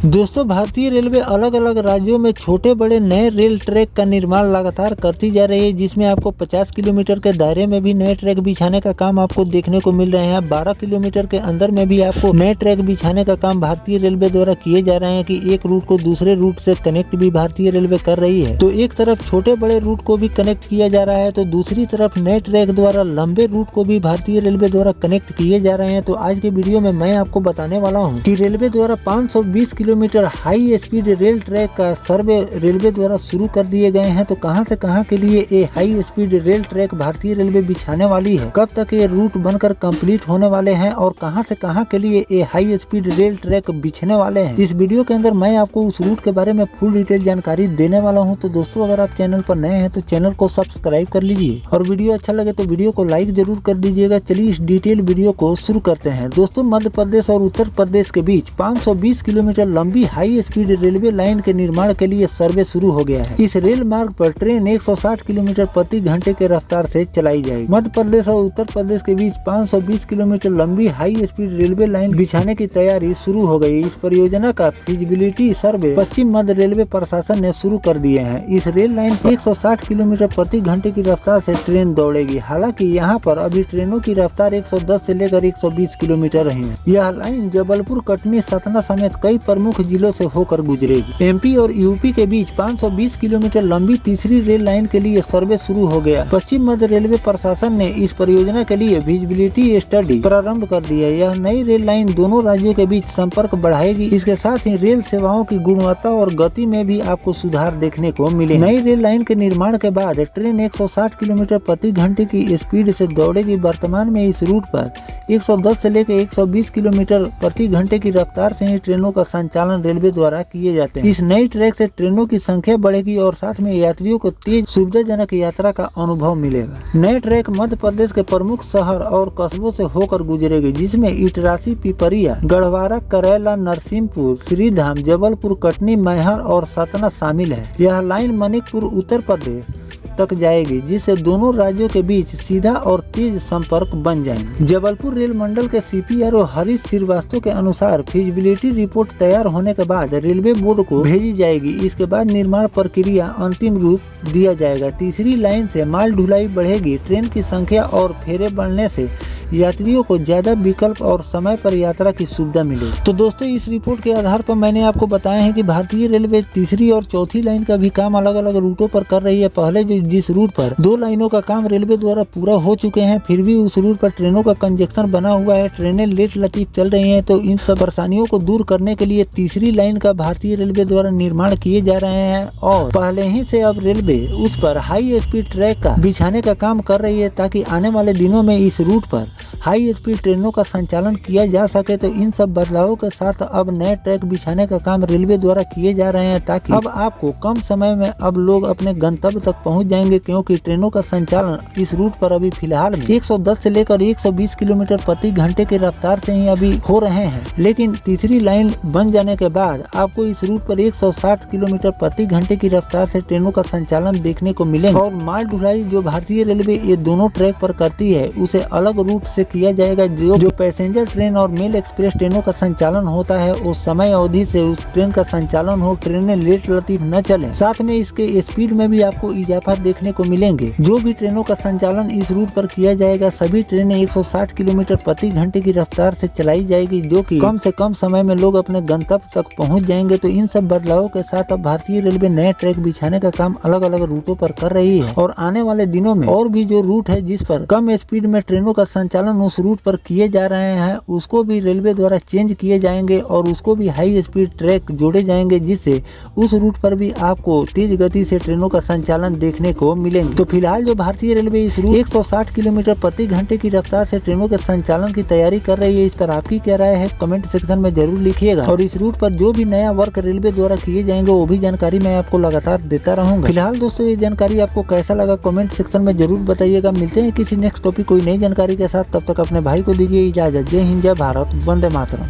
दोस्तों, भारतीय रेलवे अलग अलग राज्यों में छोटे बड़े नए रेल ट्रैक का निर्माण लगातार करती जा रही है, जिसमें आपको 50 किलोमीटर के दायरे में भी नए ट्रैक बिछाने का काम आपको देखने को मिल रहे हैं। 12 किलोमीटर के अंदर में भी आपको नए ट्रैक बिछाने का काम भारतीय रेलवे द्वारा किए जा रहे हैं कि एक रूट को दूसरे रूट से कनेक्ट भी भारतीय रेलवे कर रही है। तो एक तरफ छोटे बड़े रूट को भी कनेक्ट किया जा रहा है, तो दूसरी तरफ नए ट्रैक द्वारा लंबे रूट को भी भारतीय रेलवे द्वारा कनेक्ट किए जा रहे हैं। तो आज के वीडियो में मैं आपको बताने वाला हूँ कि रेलवे द्वारा 520 kilometre high speed rail track का सर्वे रेलवे द्वारा शुरू कर दिए गए हैं। तो कहां से कहां के लिए ये हाई स्पीड रेल ट्रैक भारतीय रेलवे बिछाने वाली है, कब तक ये रूट बनकर कंप्लीट होने वाले हैं और कहां से कहां के लिए ये हाई स्पीड रेल ट्रैक बिछने वाले हैं, इस वीडियो के अंदर मैं आपको उस रूट के बारे में फुल डिटेल जानकारी देने वाला हूं। तो दोस्तों, अगर आप चैनल पर नए हैं तो चैनल को सब्सक्राइब कर लीजिए और वीडियो अच्छा लगे तो वीडियो को लाइक जरूर कर दीजिएगा। चलिए इस डिटेल वीडियो को शुरू करते हैं। दोस्तों, मध्य प्रदेश और उत्तर प्रदेश के बीच 520 किलोमीटर लंबी हाई स्पीड रेलवे लाइन के निर्माण के लिए सर्वे शुरू हो गया है। इस रेल मार्ग पर ट्रेन 160 किलोमीटर प्रति घंटे के रफ्तार से चलाई जाएगी। मध्य प्रदेश और उत्तर प्रदेश के बीच 520 किलोमीटर लंबी हाई स्पीड रेलवे लाइन बिछाने की तैयारी शुरू हो गई। इस परियोजना का फिजिबिलिटी सर्वे पश्चिम मध्य रेलवे प्रशासन ने शुरू कर दिए हैं। इस रेल लाइन 160 किलोमीटर प्रति घंटे की रफ्तार से ट्रेन दौड़ेगी। हालांकि यहाँ पर अभी ट्रेनों की रफ्तार 110 से लेकर 120 किलोमीटर रही है। यह लाइन जबलपुर, कटनी, सतना समेत कई प्रमुख जिलों से होकर गुजरेगी। एमपी और यूपी के बीच 520 किलोमीटर लंबी तीसरी रेल लाइन के लिए सर्वे शुरू हो गया। पश्चिम मध्य रेलवे प्रशासन ने इस परियोजना के लिए विजिबिलिटी स्टडी प्रारंभ कर दी है। यह नई रेल लाइन दोनों राज्यों के बीच संपर्क बढ़ाएगी। इसके साथ ही रेल सेवाओं की गुणवत्ता और गति में भी आपको सुधार देखने को मिलेगा। नई रेल लाइन के निर्माण के बाद ट्रेन 160 किलोमीटर प्रति घंटे की स्पीड से दौड़ेगी। वर्तमान में इस रूट पर 110 से लेकर 120 किलोमीटर प्रति घंटे की रफ्तार से ही ट्रेनों का संचालन रेलवे द्वारा किए जाते हैं। इस नई ट्रैक से ट्रेनों की संख्या बढ़ेगी और साथ में यात्रियों को तेज सुविधाजनक यात्रा का अनुभव मिलेगा। नए ट्रैक मध्य प्रदेश के प्रमुख शहर और कस्बों से होकर गुजरेगी, जिसमें इटरासी, पिपरिया, गढ़वारा, करेला, नरसिंहपुर, श्रीधाम, जबलपुर, कटनी, मैहर और सतना शामिल है। यह लाइन मणिपुर, उत्तर प्रदेश तक जाएगी, जिससे दोनों राज्यों के बीच सीधा और तेज संपर्क बन जाएंगे। जबलपुर रेल मंडल के सीपीआरओ हरीश श्रीवास्तव के अनुसार फिजिबिलिटी रिपोर्ट तैयार होने के बाद रेलवे बोर्ड को भेजी जाएगी। इसके बाद निर्माण प्रक्रिया अंतिम रूप दिया जाएगा। तीसरी लाइन से माल ढुलाई बढ़ेगी। ट्रेन की संख्या और फेरे बढ़ने से यात्रियों को ज्यादा विकल्प और समय पर यात्रा की सुविधा मिलेगी। तो दोस्तों, इस रिपोर्ट के आधार पर मैंने आपको बताया है कि भारतीय रेलवे तीसरी और चौथी लाइन का भी काम अलग अलग रूटों पर कर रही है। पहले जिस रूट पर 2 लाइनों का काम रेलवे द्वारा पूरा हो चुके हैं, फिर भी उस रूट पर ट्रेनों का कंजेक्शन बना हुआ है। ट्रेनें लेट लतीफ चल रही हैं। तो इन सब परेशानियों को दूर करने के लिए तीसरी लाइन का भारतीय रेलवे द्वारा निर्माण किए जा रहे हैं और पहले ही से अब रेलवे उस पर हाई स्पीड ट्रैक का बिछाने का काम कर रही है, ताकि आने वाले दिनों में इस रूट पर हाई स्पीड ट्रेनों का संचालन किया जा सके। तो इन सब बदलावों के साथ अब नए ट्रैक बिछाने का काम रेलवे द्वारा किए जा रहे हैं, ताकि अब आपको कम समय में अब लोग अपने गंतव्य तक पहुंच जाएंगे, क्योंकि ट्रेनों का संचालन इस रूट पर अभी फिलहाल में 110 से लेकर 120 किलोमीटर प्रति घंटे की रफ्तार से ही अभी हो रहे हैं। लेकिन तीसरी लाइन बन जाने के बाद आपको इस रूट पर 160 किलोमीटर प्रति घंटे की रफ्तार से ट्रेनों का संचालन देखने को मिलेगा। और माल ढुलाई जो भारतीय रेलवे ये दोनों ट्रैक पर करती है, उसे अलग रूट से किया जाएगा। जो पैसेंजर ट्रेन और मेल एक्सप्रेस ट्रेनों का संचालन होता है, उस समय अवधि से उस ट्रेन का संचालन हो। ट्रेनें लेट लतीफ न चले। साथ में इसके स्पीड में भी आपको इजाफा देखने को मिलेंगे। जो भी ट्रेनों का संचालन इस रूट पर किया जाएगा, सभी ट्रेनें 160 किलोमीटर प्रति घंटे की रफ्तार से चलाई जाएगी, जो कि कम से कम समय में लोग अपने गंतव्य तक पहुंच जाएंगे। तो इन सब बदलावों के साथ अब भारतीय रेलवे नए ट्रैक बिछाने का काम अलग अलग रूटों पर कर रही है और आने वाले दिनों में और भी जो रूट है जिस पर कम स्पीड में ट्रेनों का संचालन उस रूट पर किए जा रहे हैं, उसको भी रेलवे द्वारा चेंज किए जाएंगे और उसको भी हाई स्पीड ट्रैक जोड़े जाएंगे, जिससे उस रूट पर भी आपको तेज गति से ट्रेनों का संचालन देखने को मिलेंगे। तो फिलहाल जो भारतीय रेलवे इस रूट 160 किलोमीटर प्रति घंटे की रफ्तार से ट्रेनों के संचालन की तैयारी कर रही है, इस पर आपकी क्या राय है कमेंट सेक्शन में जरूर लिखिएगा। और इस रूट पर जो भी नया वर्क रेलवे द्वारा किए जाएंगे, वो भी जानकारी मैं आपको लगातार देता रहूंगा। फिलहाल दोस्तों, ये जानकारी आपको कैसा लगा कमेंट सेक्शन में जरूर बताइएगा। मिलते हैं किसी नेक्स्ट टॉपिक कोई नई जानकारी के साथ, तब तक अपने भाई को दीजिए इजाजत। जय हिंद, जय भारत, वंदे मातरम।